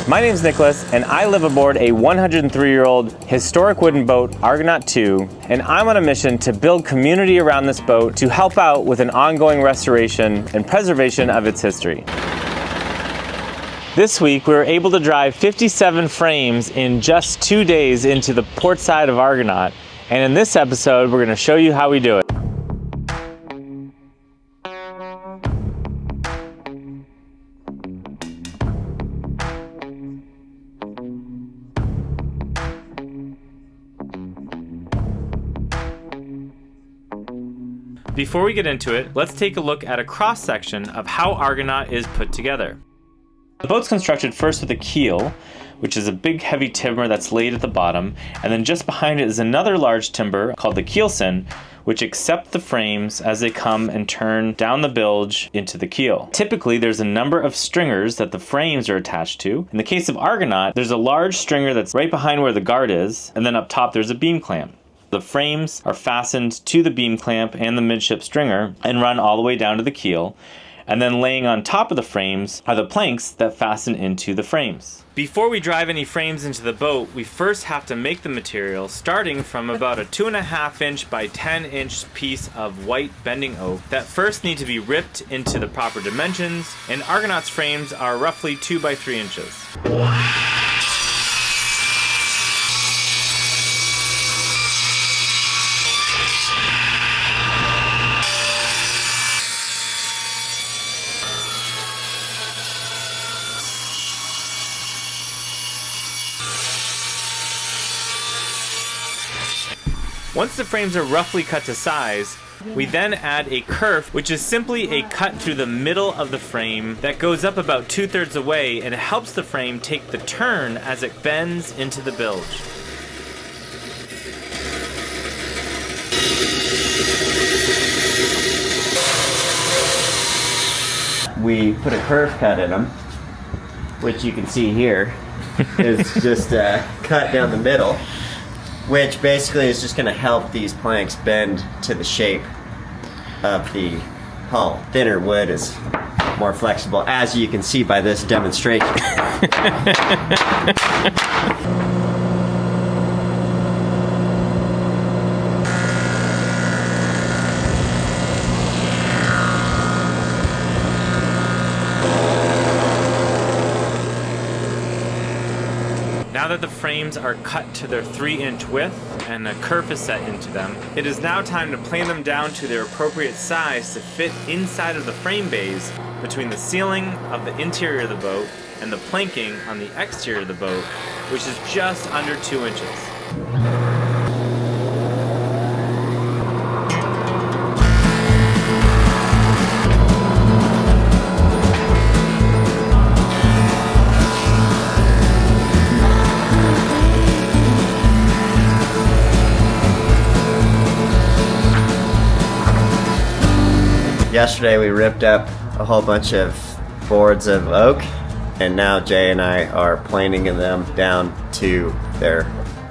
My name's Nicholas, and I live aboard a 103-year-old historic wooden boat, Argonaut II, and I'm on a mission to build community around this boat to help out with an ongoing restoration and preservation of its history. This week, we were able to drive 57 frames in just 2 days into the port side of Argonaut, and in this episode, we're going to show you how we do it. Before we get into it, let's take a look at a cross-section of how Argonaut is put together. The boat's constructed first with a keel, which is a big heavy timber that's laid at the bottom, and then just behind it is another large timber called the keelson, which accept the frames as they come and turn down the bilge into the keel. Typically, there's a number of stringers that the frames are attached to. In the case of Argonaut, there's a large stringer that's right behind where the guard is, and then up top there's a beam clamp. The frames are fastened to the beam clamp and the midship stringer and run all the way down to the keel. And then laying on top of the frames are the planks that fasten into the frames. Before we drive any frames into the boat, we first have to make the material starting from about a 2.5 inch by 10 inch piece of white bending oak that first need to be ripped into the proper dimensions, and Argonaut's frames are roughly 2 by 3 inches. Once the frames are roughly cut to size, we then add a kerf, which is simply a cut through the middle of the frame that goes up about 2/3 away and it helps the frame take the turn as it bends into the bilge. We put a kerf cut in them, which you can see here is just a cut down the middle, which basically is just going to help these planks bend to the shape of the hull. Thinner wood is more flexible, as you can see by this demonstration. Now that the frames are cut to their 3-inch width and a kerf is set into them, it is now time to plane them down to their appropriate size to fit inside of the frame bays between the ceiling of the interior of the boat and the planking on the exterior of the boat, which is just under 2 inches. Yesterday we ripped up a whole bunch of boards of oak, and now Jay and I are planing them down to their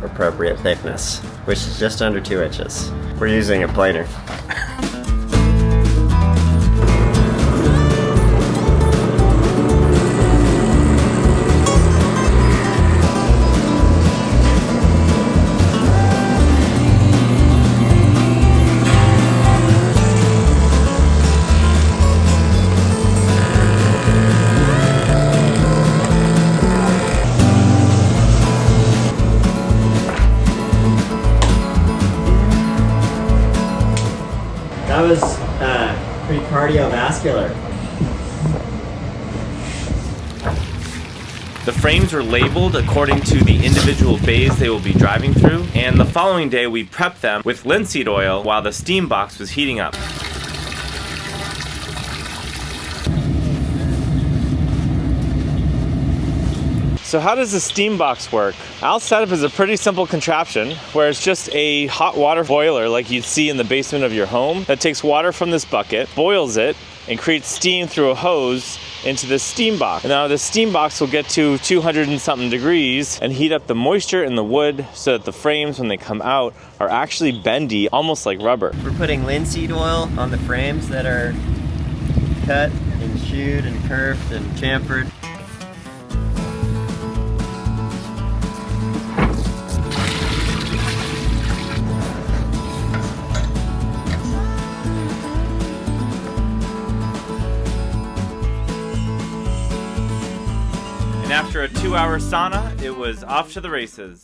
appropriate thickness, which is just under 2 inches. We're using a planer. That was pretty cardiovascular. The frames were labeled according to the individual bays they will be driving through, and the following day we prepped them with linseed oil while the steam box was heating up. So how does the steam box work? Our setup is a pretty simple contraption where it's just a hot water boiler like you'd see in the basement of your home that takes water from this bucket, boils it, and creates steam through a hose into this steam box. Now the steam box will get to 200 and something degrees and heat up the moisture in the wood so that the frames when they come out are actually bendy, almost like rubber. We're putting linseed oil on the frames that are cut and shoed and curved and chamfered. 2-hour sauna, it was off to the races.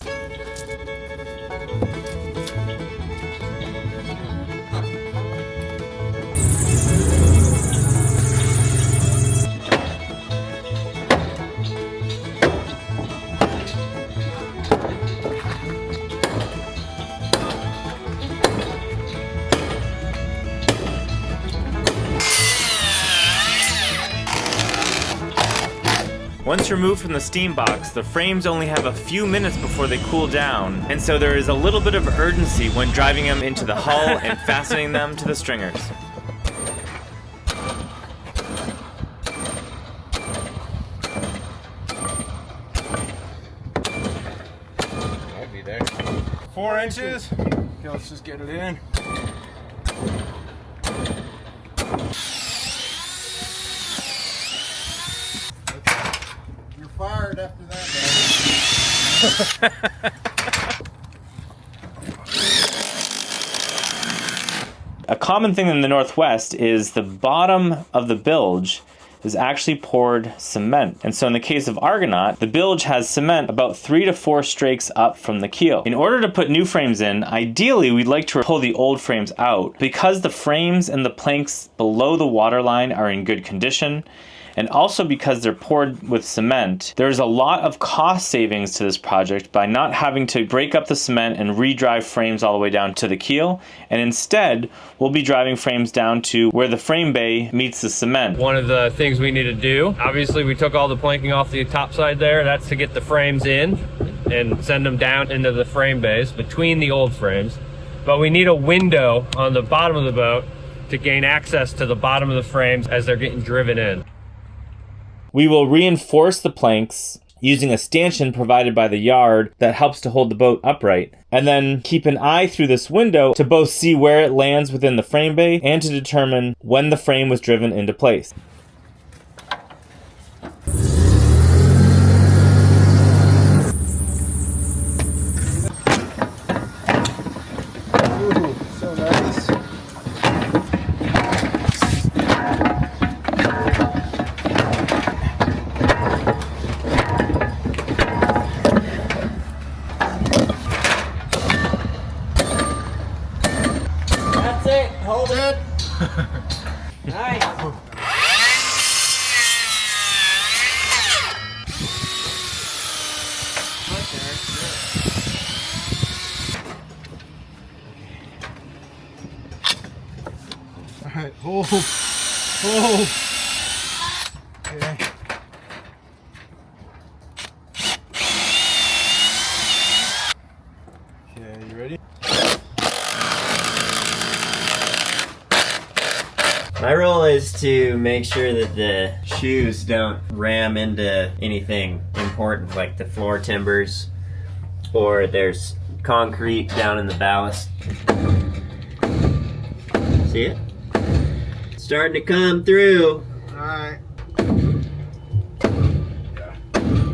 Once removed from the steam box, the frames only have a few minutes before they cool down, and so there is a little bit of urgency when driving them into the hull and fastening them to the stringers. I'll be there. 4 inches. Okay, let's just get it in. Fired after that. A common thing in the Northwest is the bottom of the bilge is actually poured cement. And so in the case of Argonaut, the bilge has cement about 3 to 4 strakes up from the keel. In order to put new frames in, ideally we'd like to pull the old frames out because the frames and the planks below the waterline are in good condition. And also because they're poured with cement, there's a lot of cost savings to this project by not having to break up the cement and re-drive frames all the way down to the keel. And instead, we'll be driving frames down to where the frame bay meets the cement. One of the things we need to do, obviously we took all the planking off the top side there. That's to get the frames in and send them down into the frame bays between the old frames. But we need a window on the bottom of the boat to gain access to the bottom of the frames as they're getting driven in. We will reinforce the planks using a stanchion provided by the yard that helps to hold the boat upright, and then keep an eye through this window to both see where it lands within the frame bay and to determine when the frame was driven into place. Ooh, so nice. Hold it. Nice. All right. Oh. Okay. Okay, you ready? My role is to make sure that the shoes don't ram into anything important like the floor timbers or there's concrete down in the ballast. See it? It's starting to come through. All right.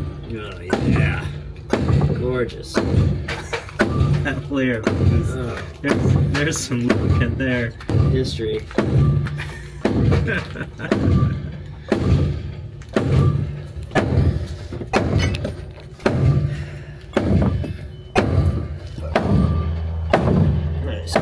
Oh yeah. Gorgeous. That flare, there's some lubricant there. History. Nice.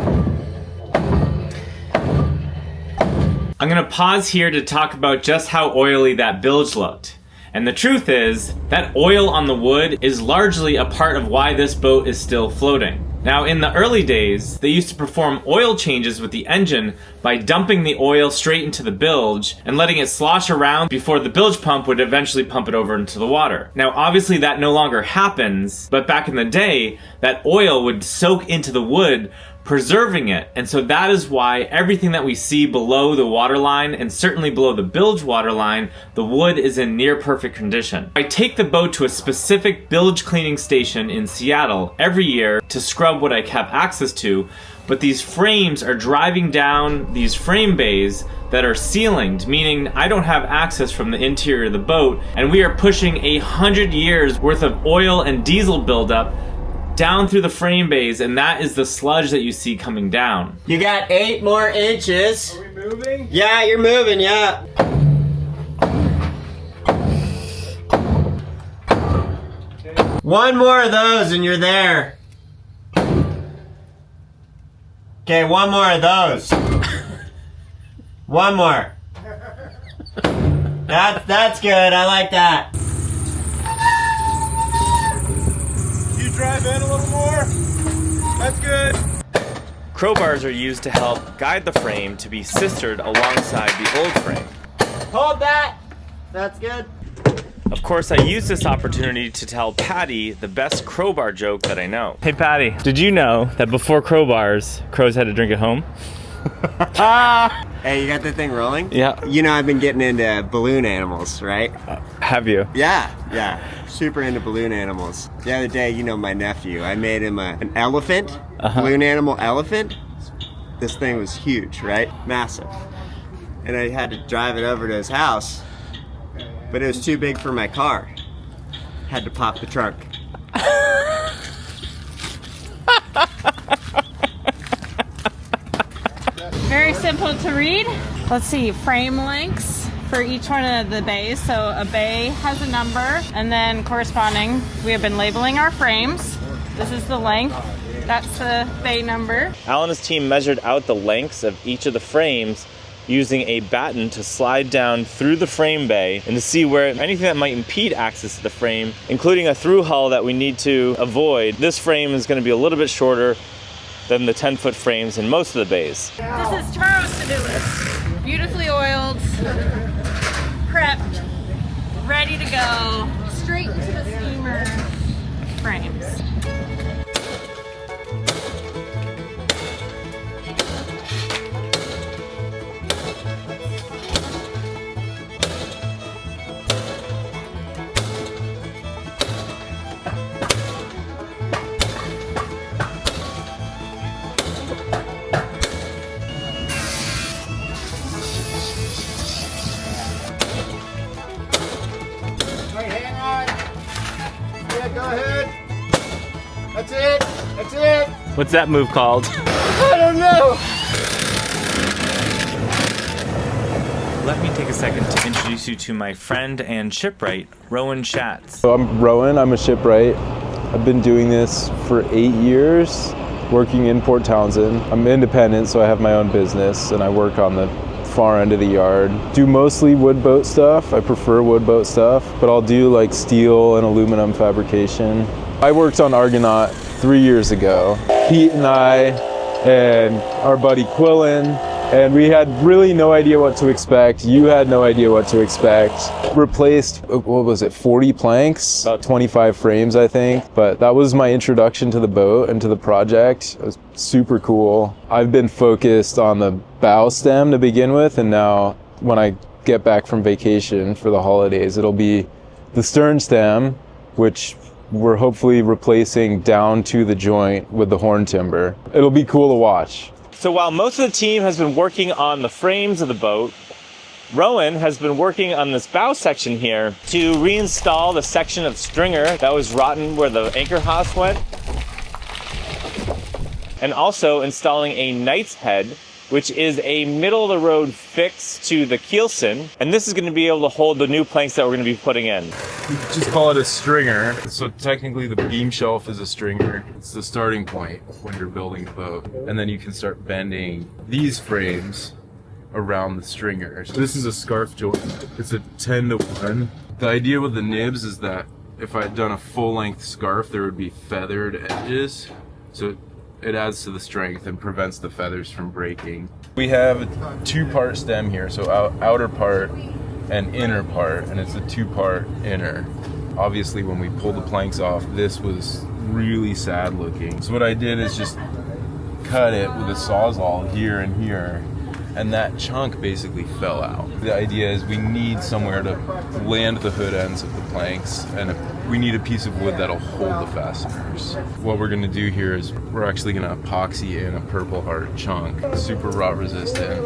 I'm going to pause here to talk about just how oily that bilge looked. And the truth is, that oil on the wood is largely a part of why this boat is still floating. Now, in the early days, they used to perform oil changes with the engine by dumping the oil straight into the bilge and letting it slosh around before the bilge pump would eventually pump it over into the water. Now, obviously that no longer happens, but back in the day, that oil would soak into the wood, preserving it. And so that is why everything that we see below the waterline, and certainly below the bilge waterline, the wood is in near perfect condition. I take the boat to a specific bilge cleaning station in Seattle every year to scrub what I have access to, but these frames are driving down these frame bays that are ceilinged, meaning I don't have access from the interior of the boat, and we are pushing 100 years worth of oil and diesel buildup down through the frame bays, and that is the sludge that you see coming down. You got 8 more inches. Are we moving? Yeah, you're moving, yeah. One more of those and you're there. Okay, one more of those. One more. That's good. I like that. You drive in a little more. That's good. Crowbars are used to help guide the frame to be sistered alongside the old frame. Hold that. That's good. Of course, I use this opportunity to tell Patty the best crowbar joke that I know. Hey Patty, did you know that before crowbars, crows had to drink at home? Hey, you got the thing rolling? Yeah. You know I've been getting into balloon animals, right? Have you? Yeah. Super into balloon animals. The other day, you know my nephew, I made him an elephant, balloon animal elephant. This thing was huge, right? Massive. And I had to drive it over to his house, but it was too big for my car. Had to pop the trunk. Very simple to read. Let's see, frame lengths for each one of the bays. So a bay has a number, and then corresponding, we have been labeling our frames. This is the length. That's the bay number. Al and his team measured out the lengths of each of the frames using a batten to slide down through the frame bay and to see where anything that might impede access to the frame, including a through hull that we need to avoid. This frame is going to be a little bit shorter than the 10-foot frames in most of the bays. This is tomorrow's to-do list. Beautifully oiled, prepped, ready to go, straight to the steamer frames. What's that move called? I don't know. Let me take a second to introduce you to my friend and shipwright, Rowan Schatz. So I'm Rowan, I'm a shipwright. I've been doing this for 8 years, working in Port Townsend. I'm independent, so I have my own business, and I work on the far end of the yard. Do mostly wood boat stuff. I prefer wood boat stuff, but I'll do like steel and aluminum fabrication. I worked on Argonaut 3 years ago. Pete and I and our buddy Quillen, and we had really no idea what to expect. You had no idea what to expect. Replaced, what was it, 40 planks? About 25 frames, I think. But that was my introduction to the boat and to the project. It was super cool. I've been focused on the bow stem to begin with, and now when I get back from vacation for the holidays, it'll be the stern stem, which we're hopefully replacing down to the joint with the horn timber. It'll be cool to watch. So while most of the team has been working on the frames of the boat, Rowan has been working on this bow section here to reinstall the section of stringer that was rotten where the anchor house went, and also installing a knight's head, which is a middle-of-the-road fix to the keelson, and this is going to be able to hold the new planks that we're going to be putting in. Just call it a stringer. So technically the beam shelf is a stringer. It's the starting point when you're building a boat. And then you can start bending these frames around the stringer. So this is a scarf joint. It's a 10-to-1. The idea with the nibs is that if I had done a full-length scarf, there would be feathered edges. So it adds to the strength and prevents the feathers from breaking. We have a two-part stem here, so outer part and inner part, and it's a two-part inner. Obviously, when we pulled the planks off, this was really sad looking. So what I did is just cut it with a sawzall here and here, and that chunk basically fell out. The idea is we need somewhere to land the hood ends of the planks, and we need a piece of wood that'll hold the fasteners. What we're gonna do here is we're actually gonna epoxy in a Purple Heart chunk, super rot resistant,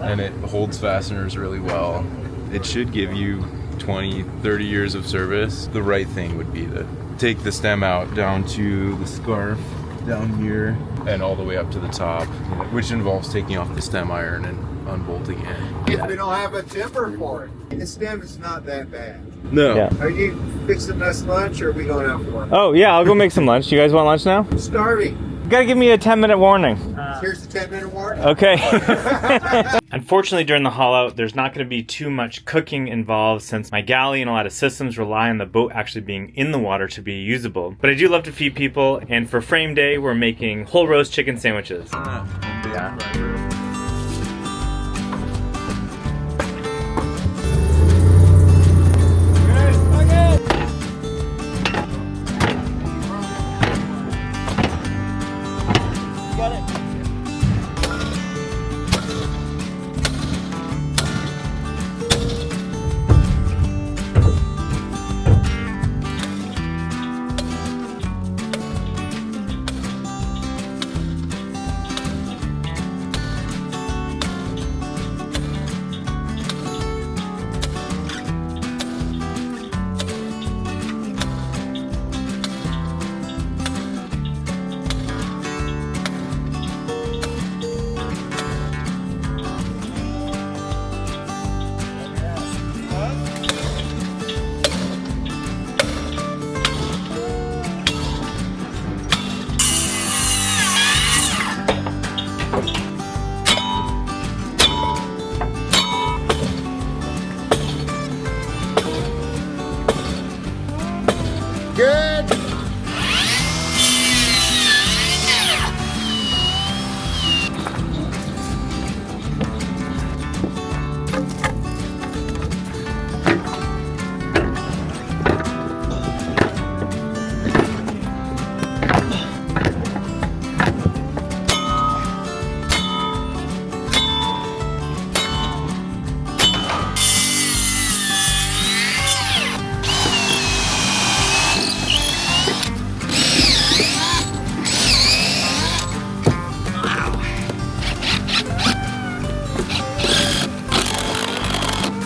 and it holds fasteners really well. It should give you 20, 30 years of service. The right thing would be to take the stem out down to the scarf down here and all the way up to the top, which involves taking off the stem iron and unbolting it. We don't have a timber for it. The stem is not that bad. No. Yeah. Are you fixing us lunch or are we going out for lunch? Oh, yeah, I'll go make some lunch. You guys want lunch now? I'm starving. You gotta give me a 10-minute warning. Here's the 10-minute warning. Okay. Unfortunately, during the haul out, there's not going to be too much cooking involved since my galley and a lot of systems rely on the boat actually being in the water to be usable. But I do love to feed people, and for frame day, we're making whole roast chicken sandwiches. Yeah. Good.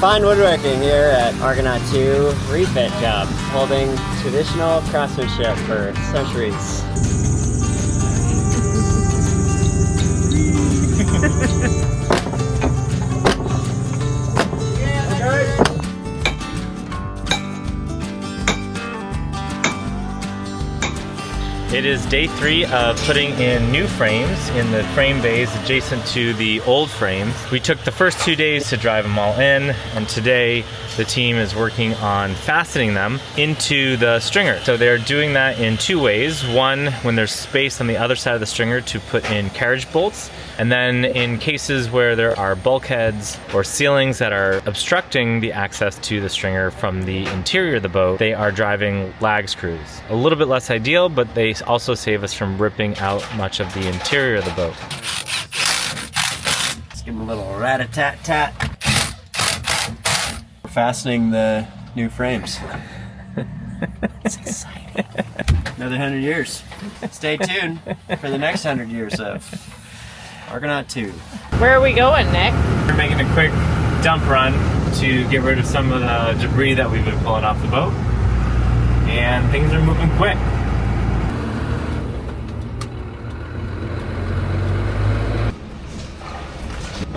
Fine woodworking here at Argonaut II refit job, holding traditional craftsmanship for centuries. It is day 3 of putting in new frames in the frame bays adjacent to the old frames. We took the first 2 days to drive them all in, and today the team is working on fastening them into the stringer. So they're doing that in 2 ways. One, when there's space on the other side of the stringer to put in carriage bolts, and then in cases where there are bulkheads or ceilings that are obstructing the access to the stringer from the interior of the boat, they are driving lag screws. A little bit less ideal, but they also save us from ripping out much of the interior of the boat. Let's give them a little rat-a-tat-tat. Fastening the new frames. It's exciting. Another 100 years. Stay tuned for the next 100 years of Argonaut II. Where are we going, Nick? We're making a quick dump run to get rid of some of the debris that we've been pulling off the boat. And things are moving quick.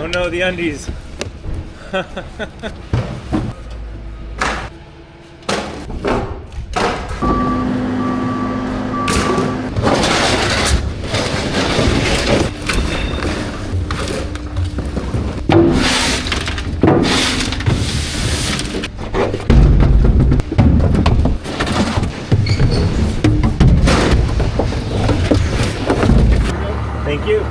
Oh no, the undies. Thank you.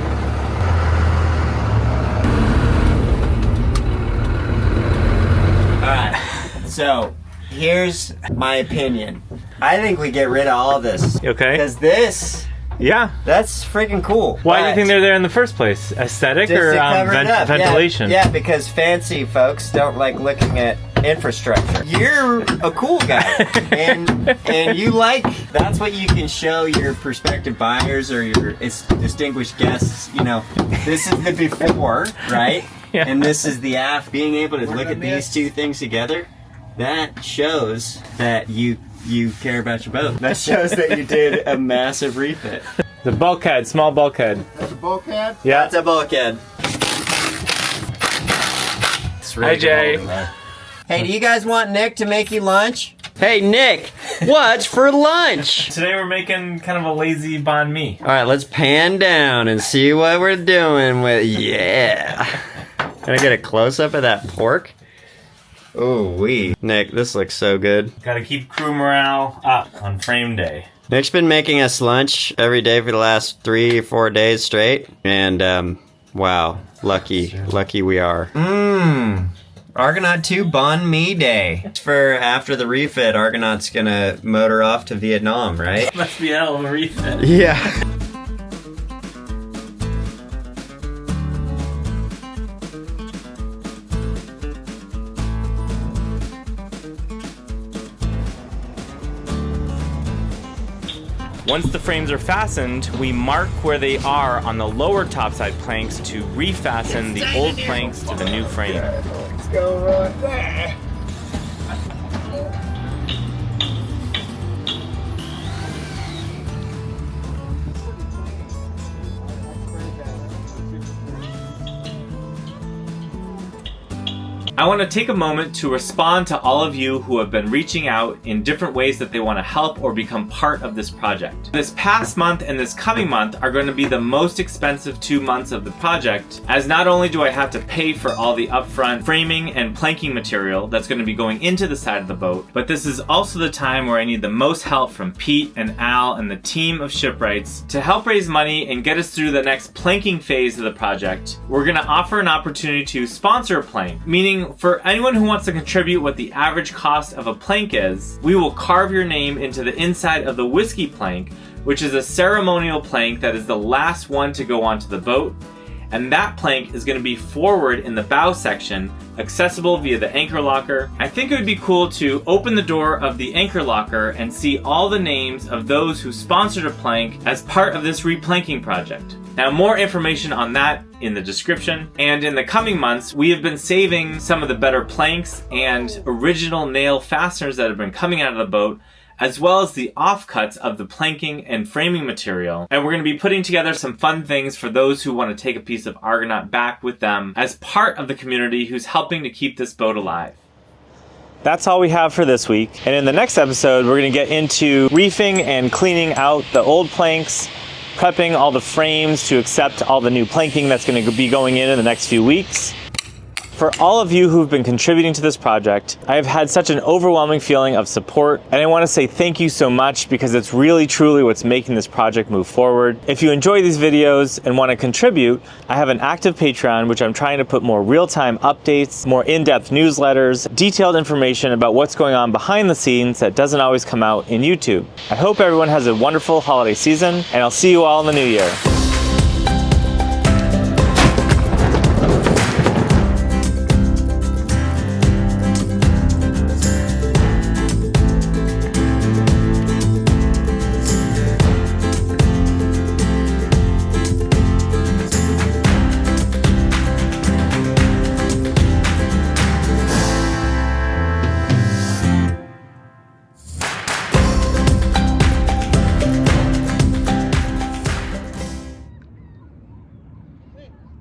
So, here's my opinion. I think we get rid of all this. Okay. Because this, Yeah. that's freaking cool. Why do you But think they're there in the first place? Aesthetic just or to cover it up. ventilation? Yeah, because fancy folks don't like looking at infrastructure. You're a cool guy, and you like, that's what you can show your prospective buyers or your distinguished guests. You know, this is the before, right? Yeah. And this is the after. Being able to look at these two things together, that shows that you care about your boat. That shows that you did a massive refit. The bulkhead, small bulkhead. That's a bulkhead? Yeah. That's a bulkhead. Hi, Jay. Hey, do you guys want Nick to make you lunch? Hey, Nick, what's for lunch? Today we're making kind of a lazy banh mi. All right, let's pan down and see what we're doing with, yeah. Can I get a close-up of that pork? Oh, Nick, this looks so good. Gotta keep crew morale up on frame day. Nick's been making us lunch every day for the last 3 or 4 days straight. And, wow, lucky we are. Argonaut II banh mi day. For after the refit, Argonaut's gonna motor off to Vietnam, right? Must be a hell of a refit. Yeah. Once the frames are fastened, we mark where they are on the lower topside planks to refasten the old planks to the new frame. Let's go right there. I want to take a moment to respond to all of you who have been reaching out in different ways that they want to help or become part of this project. This past month and this coming month are going to be the most expensive 2 months of the project, as not only do I have to pay for all the upfront framing and planking material that's going to be going into the side of the boat, but this is also the time where I need the most help from Pete and Al and the team of Shipwrights to help raise money and get us through the next planking phase of the project. We're going to offer an opportunity to sponsor a plank, meaning for anyone who wants to contribute what the average cost of a plank is, we will carve your name into the inside of the whiskey plank, which is a ceremonial plank that is the last one to go onto the boat. And that plank is going to be forward in the bow section, accessible via the anchor locker. I think it would be cool to open the door of the anchor locker and see all the names of those who sponsored a plank as part of this replanking project. Now, more information on that in the description. And in the coming months, we have been saving some of the better planks and original nail fasteners that have been coming out of the boat, as well as the offcuts of the planking and framing material. And we're going to be putting together some fun things for those who want to take a piece of Argonaut back with them as part of the community who's helping to keep this boat alive. That's all we have for this week. And in the next episode, we're going to get into reefing and cleaning out the old planks, prepping all the frames to accept all the new planking that's going to be going in the next few weeks. For all of you who've been contributing to this project, I have had such an overwhelming feeling of support, and I want to say thank you so much because it's really truly what's making this project move forward. If you enjoy these videos and want to contribute, I have an active Patreon which I'm trying to put more real-time updates, more in-depth newsletters, detailed information about what's going on behind the scenes that doesn't always come out in YouTube. I hope everyone has a wonderful holiday season, and I'll see you all in the new year.